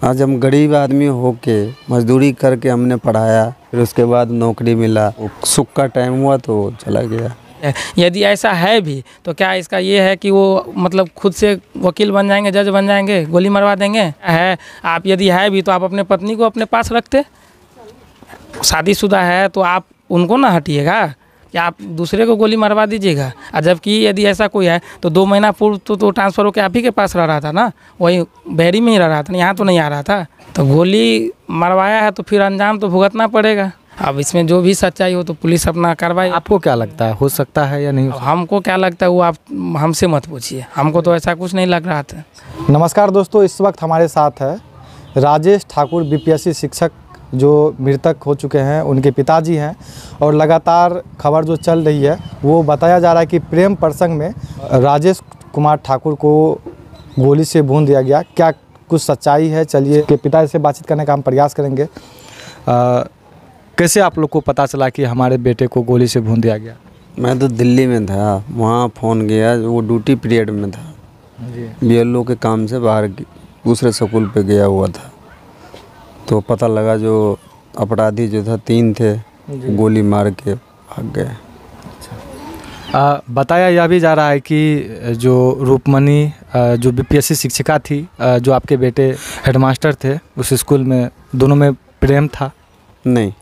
आज हम गरीब आदमी होके मजदूरी करके हमने पढ़ाया, फिर उसके बाद नौकरी मिला, सुख का टाइम हुआ तो चला गया। यदि ऐसा है भी तो क्या इसका ये है कि वो मतलब खुद से वकील बन जाएंगे, जज बन जाएंगे, गोली मरवा देंगे? है आप यदि है भी तो आप अपने पत्नी को अपने पास रखते। शादीशुदा है तो आप उनको ना हटिएगा कि आप दूसरे को गोली मरवा दीजिएगा। और जबकि यदि ऐसा कोई है तो 2 महीना पूर्व तो ट्रांसफ़र होकर आप ही के पास रह रहा था ना, वही बहरी में ही रह रहा था, यहाँ तो नहीं आ रहा था। तो गोली मरवाया है तो फिर अंजाम तो भुगतना पड़ेगा। अब इसमें जो भी सच्चाई हो तो पुलिस अपना कार्रवाई। आपको क्या लगता है, हो सकता है या नहीं? हमको क्या लगता है वो आप हमसे मत पूछिए, हमको तो ऐसा कुछ नहीं लग रहा था। नमस्कार दोस्तों, इस वक्त हमारे साथ है राजेश ठाकुर, बीपीएससी शिक्षक जो मृतक हो चुके हैं, उनके पिताजी हैं। और लगातार खबर जो चल रही है वो बताया जा रहा है कि प्रेम प्रसंग में राजेश कुमार ठाकुर को गोली से भून दिया गया। क्या कुछ सच्चाई है? चलिए के पिता से बातचीत करने का हम प्रयास करेंगे। कैसे आप लोग को पता चला कि हमारे बेटे को गोली से भून दिया गया? मैं तो दिल्ली में था, वहाँ फ़ोन गया, वो ड्यूटी पीरियड में था जी। BLO के काम से बाहर दूसरे स्कूल पे गया हुआ था, तो पता लगा जो अपराधी जो था 3 थे, गोली मार के भाग गए। बताया यह भी जा रहा है कि जो रूपमणि जो बीपीएससी शिक्षिका थी, जो आपके बेटे हेडमास्टर थे उस स्कूल में, दोनों में प्रेम था? नहीं,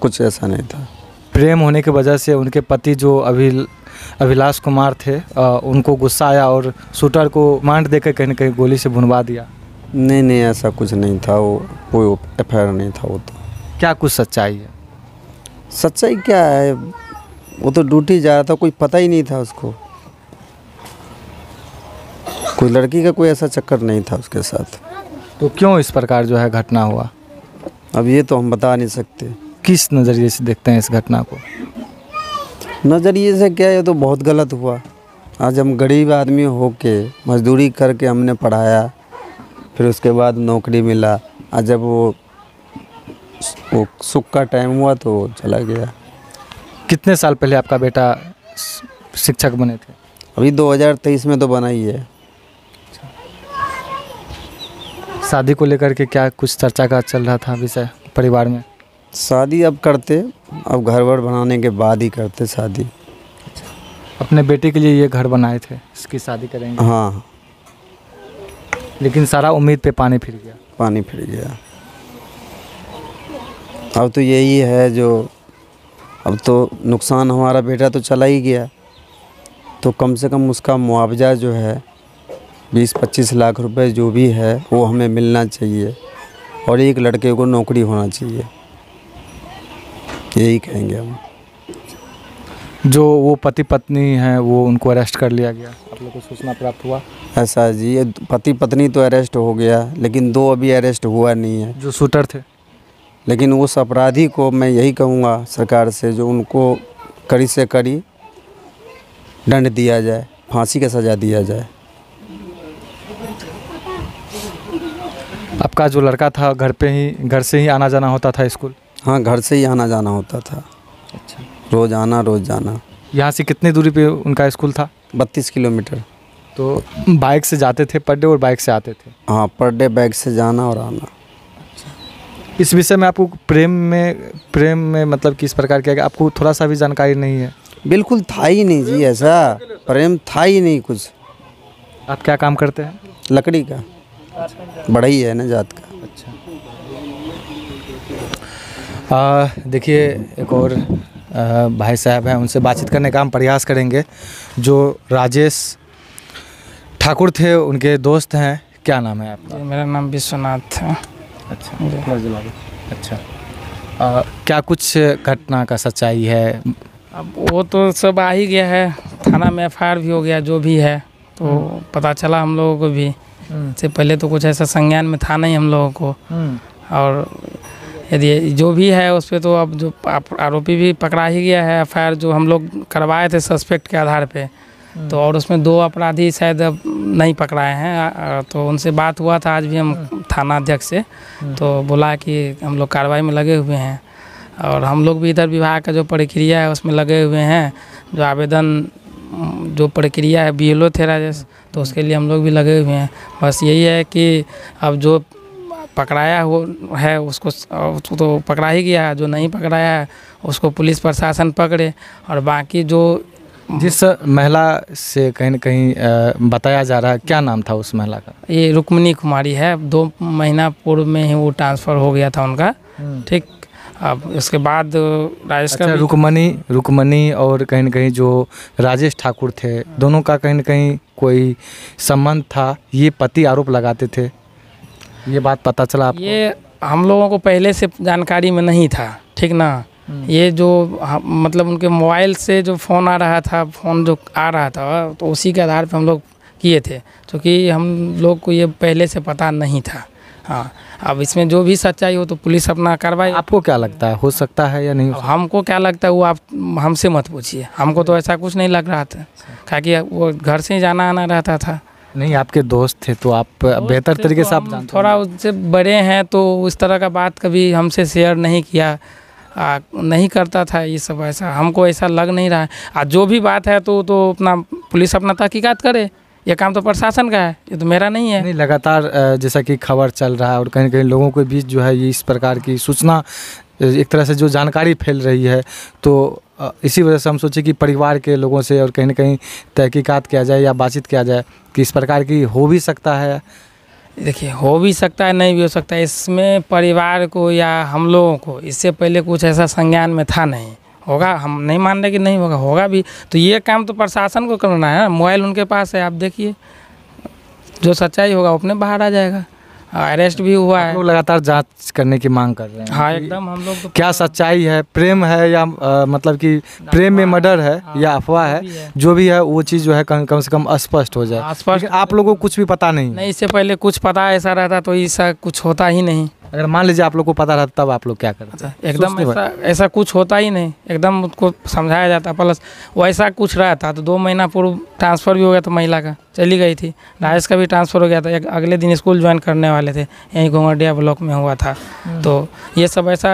कुछ ऐसा नहीं था। प्रेम होने की वजह से उनके पति जो अभिलाष कुमार थे, उनको गुस्सा आया और शूटर को मांड देकर कहीं न कहीं गोली से भुनवा दिया? नहीं, ऐसा कुछ नहीं था, वो कोई FIR नहीं था। वो तो क्या कुछ सच्चाई है? सच्चाई क्या है, वो तो ड्यूटी जा रहा था, कोई पता ही नहीं था उसको, कोई लड़की का कोई ऐसा चक्कर नहीं था उसके साथ। तो क्यों इस प्रकार जो है घटना हुआ? अब ये तो हम बता नहीं सकते। किस नज़रिए से देखते हैं इस घटना को? नज़रिए से क्या, ये तो बहुत गलत हुआ। आज हम गरीब आदमी होके मजदूरी करके हमने पढ़ाया, फिर उसके बाद नौकरी मिला, और जब वो सुख का टाइम हुआ तो चला गया। कितने साल पहले आपका बेटा शिक्षक बने थे? अभी 2023 में तो बना ही है। शादी को लेकर के क्या कुछ चर्चा का चल रहा था विषय परिवार में? शादी अब करते, अब घर वर बनाने के बाद ही करते शादी। अपने बेटे के लिए ये घर बनाए थे, इसकी शादी करेंगे? हाँ, लेकिन सारा उम्मीद पे पानी फिर गया। पानी फिर गया। अब तो यही है जो, अब तो नुकसान, हमारा बेटा तो चला ही गया, तो कम से कम उसका मुआवजा जो है 20-25 लाख रुपए जो भी है वो हमें मिलना चाहिए, और एक लड़के को नौकरी होना चाहिए, यही कहेंगे हम। जो वो पति पत्नी हैं वो उनको अरेस्ट कर लिया गया, आप लोग को सूचना प्राप्त हुआ? ऐसा जी, ये पति पत्नी तो अरेस्ट हो गया, लेकिन 2 अभी अरेस्ट हुआ नहीं है, जो शूटर थे। लेकिन उस अपराधी को मैं यही कहूँगा सरकार से, जो उनको कड़ी से कड़ी दंड दिया जाए, फांसी का सज़ा दिया जाए। आपका जो लड़का था घर से ही आना जाना होता था स्कूल? हाँ, घर से ही आना जाना होता था। अच्छा। रोज़ आना रोज़ जाना। यहाँ से कितनी दूरी पे उनका स्कूल था? 32 किलोमीटर। तो बाइक से जाते थे पर डे और बाइक से आते थे? हाँ, पर डे बाइक से जाना और आना। इस विषय में आपको प्रेम में मतलब किस प्रकार किया गया, आपको थोड़ा सा भी जानकारी नहीं है? बिल्कुल था ही नहीं जी, ऐसा प्रेम था ही नहीं कुछ। आप क्या काम करते हैं? लकड़ी का, बढ़ई है ना जात का। अच्छा। देखिए, एक और भाई साहब हैं, उनसे बातचीत करने का हम प्रयास करेंगे, जो राजेश ठाकुर थे, उनके दोस्त हैं। क्या नाम है आपका? मेरा नाम विश्वनाथ है। अच्छा। क्या कुछ घटना का सच्चाई है? अब वो तो सब आ ही गया है, थाना में FIR भी हो गया, जो भी है तो पता चला हम लोगों को भी। इससे पहले तो कुछ ऐसा संज्ञान में था नहीं हम लोगों को, और यदि जो भी है उस पर तो अब जो आरोपी भी पकड़ा ही गया है। FIR जो हम लोग करवाए थे सस्पेक्ट के आधार पे, तो और उसमें 2 अपराधी शायद अब नहीं पकड़ाए हैं। तो उनसे बात हुआ था आज भी हम थाना अध्यक्ष से, तो बोला कि हम लोग कार्रवाई में लगे हुए हैं, और हम लोग भी इधर विभाग का जो प्रक्रिया है उसमें लगे हुए हैं। जो आवेदन जो प्रक्रिया है, BLO थे राजेश, तो उसके लिए हम लोग भी लगे हुए हैं। बस यही है कि अब जो पकड़ाया हो है उसको तो पकड़ा ही गया, जो नहीं पकड़ाया है उसको पुलिस प्रशासन पकड़े। और बाकी जो जिस महिला से कहीं न कहीं बताया जा रहा है, क्या नाम था उस महिला का? ये रुक्मिणी कुमारी है, 2 महीना पूर्व में ही वो ट्रांसफ़र हो गया था उनका। ठीक, अब उसके बाद राजेश का रुक्मणी और कहीं न कहीं जो राजेश ठाकुर थे, दोनों का कहीं न कहीं कोई संबंध था, ये पति आरोप लगाते थे, ये बात पता चला आपको? ये हम लोगों को पहले से जानकारी में नहीं था, ठीक ना। ये जो मतलब उनके मोबाइल से जो फ़ोन आ रहा था, फ़ोन जो आ रहा था तो उसी के आधार पे हम लोग किए थे, क्योंकि हम लोग को ये पहले से पता नहीं था। हाँ, अब इसमें जो भी सच्चाई हो तो पुलिस अपना कार्रवाई। आपको क्या लगता है, हो सकता है या नहीं? हमको क्या लगता है वो आप हमसे मत पूछिए, हमको तो ऐसा कुछ नहीं लग रहा था, क्योंकि वो घर से ही जाना आना रहता था। नहीं, आपके दोस्त थे तो आप बेहतर तरीके से आप जानते थोड़ा उससे बड़े हैं तो उस तरह का बात कभी हमसे शेयर नहीं किया, नहीं करता था ये सब, ऐसा हमको ऐसा लग नहीं रहा है। जो भी बात है तो अपना पुलिस अपना तहकीकात करे, ये काम तो प्रशासन का है, ये तो मेरा नहीं है। नहीं, लगातार जैसा कि खबर चल रहा है और कहीं कहीं लोगों के बीच जो है ये इस प्रकार की सूचना, एक तरह से जो जानकारी फैल रही है, तो इसी वजह से हम सोचे कि परिवार के लोगों से और कहीं न कहीं तहकीकात किया जाए या बातचीत किया जाए कि इस प्रकार की हो भी सकता है। देखिए, हो भी सकता है, नहीं भी हो सकता है। इसमें परिवार को या हम लोगों को इससे पहले कुछ ऐसा संज्ञान में था नहीं। होगा, हम नहीं मान रहे कि नहीं होगा, होगा भी तो ये काम तो प्रशासन को करना है। मोबाइल उनके पास है, आप देखिए, जो सच्चाई होगा वो अपने बाहर आ जाएगा। अरेस्ट भी हुआ है। लोग लगातार जांच करने की मांग कर रहे हैं। हाँ, एकदम हम लोग तो क्या सच्चाई है, प्रेम है या मतलब कि प्रेम में मर्डर है या अफवाह है, जो भी है वो चीज़ जो है कम से कम स्पष्ट हो जाए। स्पष्ट, आप लोगों को कुछ भी पता नहीं? इससे पहले कुछ पता ऐसा रहता तो ऐसा कुछ होता ही नहीं। अगर मान लीजिए आप लोग को पता रहता तब आप लोग क्या करते? एकदम ऐसा कुछ होता ही नहीं, एकदम उसको समझाया जाता। प्लस वैसा कुछ रहता तो 2 महीना पूर्व ट्रांसफ़र भी हो गया था, महिला का चली गई थी, राजेश का भी ट्रांसफ़र हो गया था, अगले दिन स्कूल ज्वाइन करने वाले थे, यहीं घोंगडिया ब्लॉक में हुआ था। तो ये सब ऐसा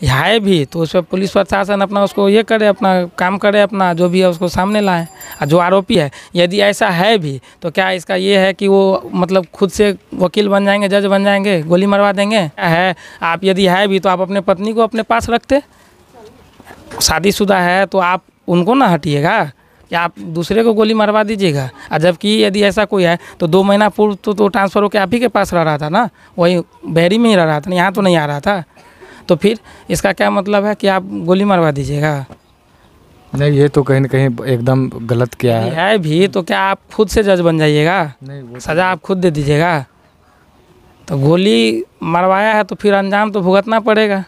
है भी, तो उस पर पुलिस प्रशासन अपना उसको ये करे, अपना काम करे, अपना जो भी है उसको सामने लाए। और जो आरोपी है, यदि ऐसा है भी तो क्या इसका ये है कि वो मतलब खुद से वकील बन जाएंगे, जज बन जाएंगे, गोली मरवा देंगे? है आप, यदि है भी तो आप अपने पत्नी को अपने पास रखते, शादीशुदा है तो आप उनको ना हटिएगा या आप दूसरे को गोली मरवा दीजिएगा। और जबकि यदि ऐसा कोई है तो 2 महीना पूर्व तो ट्रांसफ़र होकर आप ही के पास रह रहा था ना, वही बहरी में ही रह रहा था, यहाँ तो नहीं आ रहा था। तो फिर इसका क्या मतलब है कि आप गोली मरवा दीजिएगा? नहीं, ये तो कहीं न कहीं एकदम गलत किया है भी तो क्या आप खुद से जज बन जाइएगा? नहीं, सज़ा आप खुद दे दीजिएगा। तो गोली मरवाया है तो फिर अंजाम तो भुगतना पड़ेगा।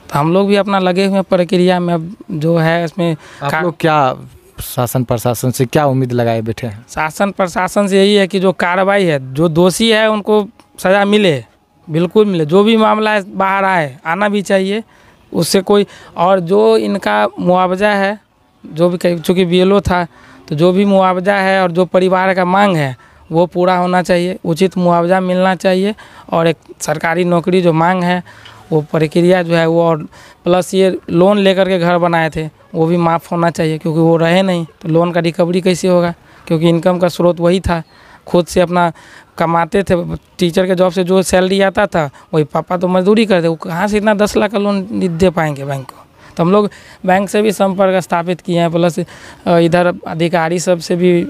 तो हम लोग भी अपना लगे हुए प्रक्रिया में, अब जो है इसमें। आप लोग क्या शासन प्रशासन से क्या उम्मीद लगाए बैठे हैं? शासन प्रशासन से यही है कि जो कार्रवाई है, जो दोषी है उनको सज़ा मिले, बिल्कुल मिले। जो भी मामला है बाहर आना भी चाहिए, उससे कोई, और जो इनका मुआवजा है, जो भी, चूँकि BLO था तो जो भी मुआवजा है और जो परिवार का मांग है वो पूरा होना चाहिए, उचित मुआवजा मिलना चाहिए। और एक सरकारी नौकरी जो मांग है वो प्रक्रिया जो है वो, और प्लस ये लोन लेकर के घर बनाए थे वो भी माफ़ होना चाहिए, क्योंकि वो रहे नहीं तो लोन का रिकवरी कैसे होगा? क्योंकि इनकम का स्रोत वही था, खुद से अपना कमाते थे। टीचर के जॉब से जो सैलरी आता था वही पापा तो मजदूरी करते, वो कहाँ से इतना 10 लाख का लोन दे पाएंगे बैंक को? तो हम लोग बैंक से भी संपर्क स्थापित किए हैं, प्लस इधर अधिकारी सब से भी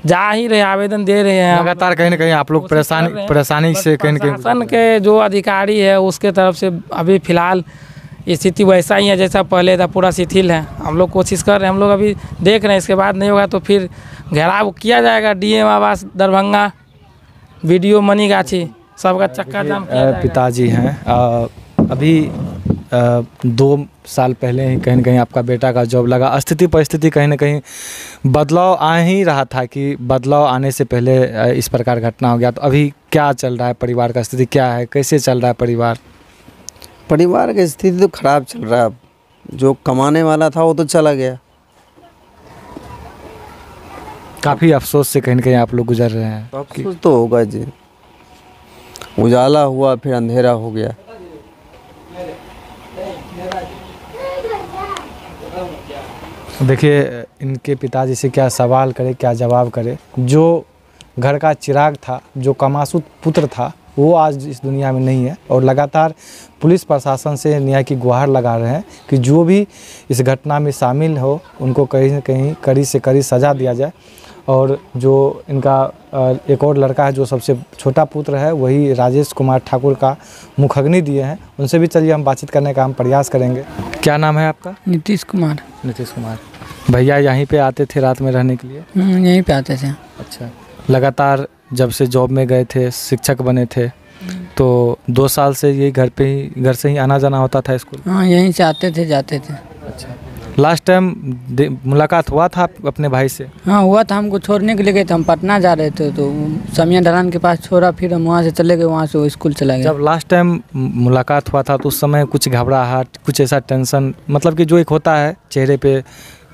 जा ही रहे, आवेदन दे रहे हैं लगातार। कहीं ना कहीं आप लोग परेशानी से कहीं प्रशासन के जो अधिकारी है उसके तरफ से अभी फ़िलहाल स्थिति वैसा ही है जैसा पहले था, पूरा शिथिल है। हम लोग कोशिश कर रहे हैं, हम लोग अभी देख रहे हैं, इसके बाद नहीं होगा तो फिर घेराव किया जाएगा। DM आवास दरभंगा, BDO मनीगाछी, सबका चक्का जाम किया जाएगा। पिताजी हैं, अभी 2 साल पहले ही कहीं ना कहीं आपका बेटा का जॉब लगा। स्थिति परिस्थिति कहीं ना कहीं बदलाव आ ही रहा था कि बदलाव आने से पहले इस प्रकार घटना हो गया। तो अभी क्या चल रहा है, परिवार का स्थिति क्या है, कैसे चल रहा है परिवार? परिवार की स्थिति तो ख़राब चल रहा है। अब जो कमाने वाला था वो तो चला गया। काफ़ी अफसोस से कहीं ना कहीं आप लोग गुजर रहे हैं। तो अफसोस तो होगा जी, उजाला हुआ फिर अंधेरा हो गया। देखिए, इनके पिताजी से क्या सवाल करे, क्या जवाब करे। जो घर का चिराग था, जो कमासुत पुत्र था, वो आज इस दुनिया में नहीं है। और लगातार पुलिस प्रशासन से न्याय की गुहार लगा रहे हैं कि जो भी इस घटना में शामिल हो उनको कहीं न कहीं कड़ी से कड़ी सज़ा दिया जाए। और जो इनका एक और लड़का है जो सबसे छोटा पुत्र है, वही राजेश कुमार ठाकुर का मुखग्नि दिए हैं, उनसे भी चलिए हम बातचीत करने का हम प्रयास करेंगे। क्या नाम है आपका? नीतीश कुमार। नीतीश कुमार भैया यहीं पे आते थे रात में रहने के लिए? यहीं पे आते थे। अच्छा, लगातार जब से जॉब में गए थे, शिक्षक बने थे, तो 2 साल से यही घर से ही आना जाना होता था स्कूल? हाँ, यहीं से आते थे जाते थे। अच्छा, लास्ट टाइम मुलाकात हुआ था अपने भाई से? हाँ हुआ था, हमको छोड़ने के लिए गए थे, हम पटना जा रहे थे तो समिया ढलान के पास छोड़ा, फिर हम वहाँ से चले गए, वहाँ से वो स्कूल चला गया। जब लास्ट टाइम मुलाकात हुआ था तो उस समय कुछ घबराहट, कुछ ऐसा टेंशन, मतलब कि जो एक होता है चेहरे पे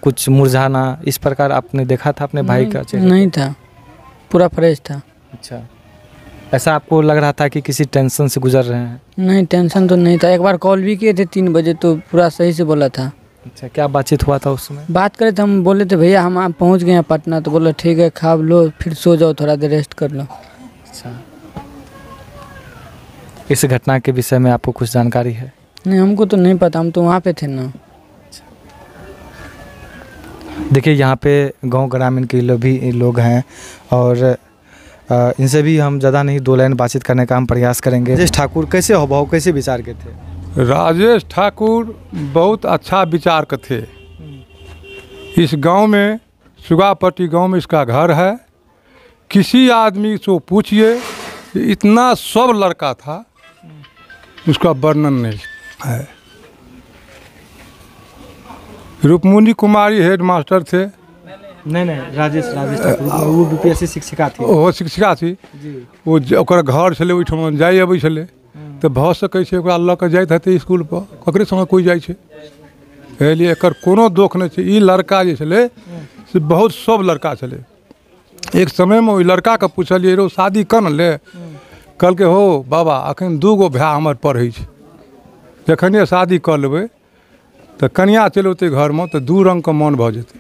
कुछ मुरझाना, इस प्रकार आपने देखा था अपने भाई का चेहरा? नहीं था, पूरा फ्रेश था। अच्छा, ऐसा आपको लग रहा था कि किसी टेंशन से गुजर रहे हैं? नहीं, टेंशन तो नहीं था। एक बार कॉल भी किए थे 3 बजे तो पूरा सही से बोला था। अच्छा, क्या बातचीत हुआ था उस समय? बात करे थे, हम बोले थे भैया हम आप पहुँच गए हैं पटना, तो बोला ठीक है खा लो फिर सो जाओ, थोड़ा देर रेस्ट कर लो। अच्छा, इस घटना के विषय में आपको कुछ जानकारी है? नहीं, हमको तो नहीं पता, हम तो वहाँ पे थे ना। देखिए यहाँ पे गांव ग्रामीण के लोग हैं और इनसे भी हम ज़्यादा नहीं 2 लाइन बातचीत करने का हम प्रयास करेंगे। राजेश ठाकुर कैसे स्वभाव, कैसे विचार के थे? राजेश ठाकुर बहुत अच्छा विचार के थे। इस गांव में, सुगापट्टी गांव में इसका घर है। किसी आदमी से पूछिए, इतना सब लड़का था, उसका वर्णन नहीं है। रुक्मिणी कुमारी हेड मास्टर थे। नहीं, राजेश ठाकुर वो बीपीएससी शिक्षिका थी। ओहो शिक्षिका थी जी। वो ओकर घर छलै, ओहिठाम जाय अबै छलै, तऽ भऽ सकै छै ओकरा लऽ कऽ जाइत हेतै स्कूल पर, ककरे संगे कोइ जाइ छै, एहिलिए एकर कोनो दोष नहि छै। ई लड़का जे छलै से बहुत सब लड़का छलै। एक समयमे ओहि लड़काके पुछलिए रो शादी कर न ले, कहलकै हो बाबा एखन 2 गो भाय हमर पढ़ै छै, जखने शादी कऽ लेबै तऽ कनिया चलि औतै घरमे तऽ 2 रङ्गके मन भऽ जेतै,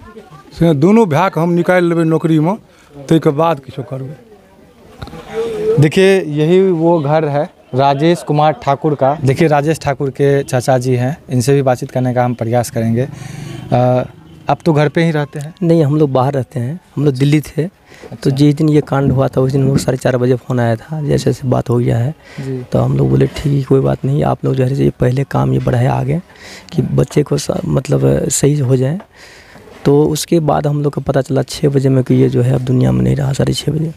से दुनू भायके हम निकालि लेबै नौकरीमे, ताहिके बाद किछो करबै। देखिए यही वो घर है राजेश कुमार ठाकुर का। देखिए राजेश ठाकुर के चाचा जी हैं, इनसे भी बातचीत करने का हम प्रयास करेंगे। आप तो घर पे ही रहते हैं? नहीं, हम लोग बाहर रहते हैं, हम लोग दिल्ली थे। अच्छा। तो जिस दिन ये कांड हुआ था उस दिन हम लोग 4:30 बजे फ़ोन आया था, जैसे जैसे बात हो गया है जी। तो हम लोग बोले ठीक है कोई बात नहीं, आप लोग जो है पहले काम ये बढ़ाए आगे कि बच्चे को मतलब सही हो जाए। तो उसके बाद हम लोग को पता चला 6 बजे में कि ये जो है अब दुनिया में नहीं रहा, 6:30 बजे।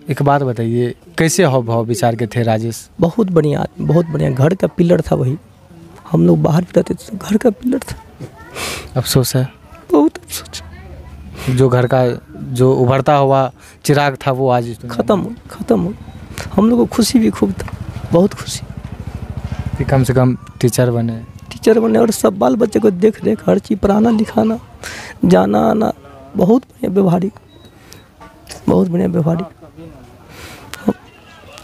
एक बात बताइए, कैसे हाव भाव विचार के थे राजेश? बहुत बढ़िया, बहुत बढ़िया, घर का पिलर था वही। हम लोग बाहर भी रहते थे, घर का पिलर था। अफसोस है, बहुत अफसोस। जो घर का जो उभरता हुआ चिराग था वो आज खत्म हो। हम लोग को खुशी भी खूब था, बहुत खुशी कि कम से कम टीचर बने और सब बाल बच्चे को देख रेख हर चीज़, पढ़ाना लिखाना, जाना आना, बहुत बढ़िया व्यवहारिक, बहुत बढ़िया व्यवहारिक।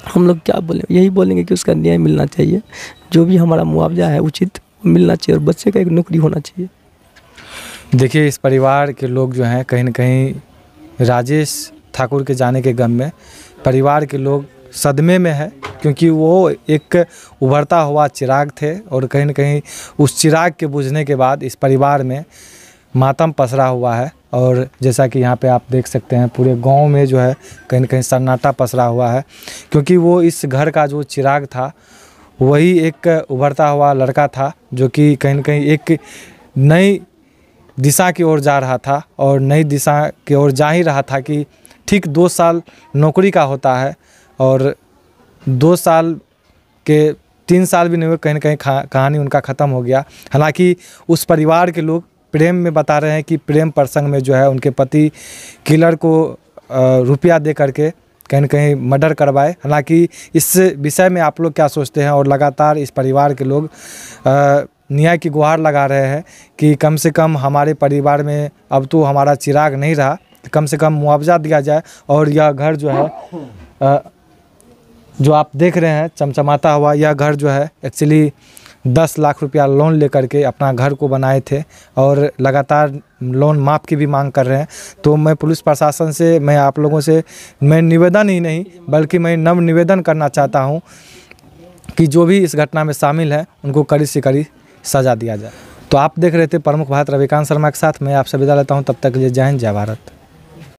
हम लोग क्या बोले, यही बोलेंगे कि उसका न्याय मिलना चाहिए, जो भी हमारा मुआवजा है उचित मिलना चाहिए और बच्चे का एक नौकरी होना चाहिए। देखिए इस परिवार के लोग जो हैं कहीं न कहीं राजेश ठाकुर के जाने के गम में परिवार के लोग सदमे में है, क्योंकि वो एक उभरता हुआ चिराग थे और कहीं न कहीं उस चिराग के बुझने के बाद इस परिवार में मातम पसरा हुआ है। और जैसा कि यहाँ पे आप देख सकते हैं पूरे गांव में जो है कहीं न कहीं सन्नाटा पसरा हुआ है, क्योंकि वो इस घर का जो चिराग था वही एक उभरता हुआ लड़का था जो कि कहीं न कहीं एक नई दिशा की ओर जा रहा था और नई दिशा की ओर जा ही रहा था कि ठीक 2 साल नौकरी का होता है और 2 साल के 3 साल भी नहीं हुए, कहीं न कहीं कहानी उनका ख़त्म हो गया। हालांकि उस परिवार के लोग प्रेम में बता रहे हैं कि प्रेम प्रसंग में जो है उनके पति किलर को रुपया दे करके कहीं न कहीं मर्डर करवाए। हालांकि इस विषय में आप लोग क्या सोचते हैं? और लगातार इस परिवार के लोग न्याय की गुहार लगा रहे हैं कि कम से कम हमारे परिवार में अब तो हमारा चिराग नहीं रहा, कम से कम मुआवजा दिया जाए और यह घर जो है जो आप देख रहे हैं चमचमाता हुआ, यह घर जो है एक्चुअली 10 लाख रुपया लोन लेकर के अपना घर को बनाए थे और लगातार लोन माफ़ की भी मांग कर रहे हैं। तो मैं पुलिस प्रशासन से, मैं आप लोगों से मैं निवेदन ही नहीं बल्कि मैं नव निवेदन करना चाहता हूं कि जो भी इस घटना में शामिल है उनको कड़ी से कड़ी सज़ा दिया जाए। तो आप देख रहे थे प्रमुख भारत रविकांत शर्मा के साथ, मैं आपसे विदा लेता हूं। तब तक के लिए जय हिंद, जय भारत।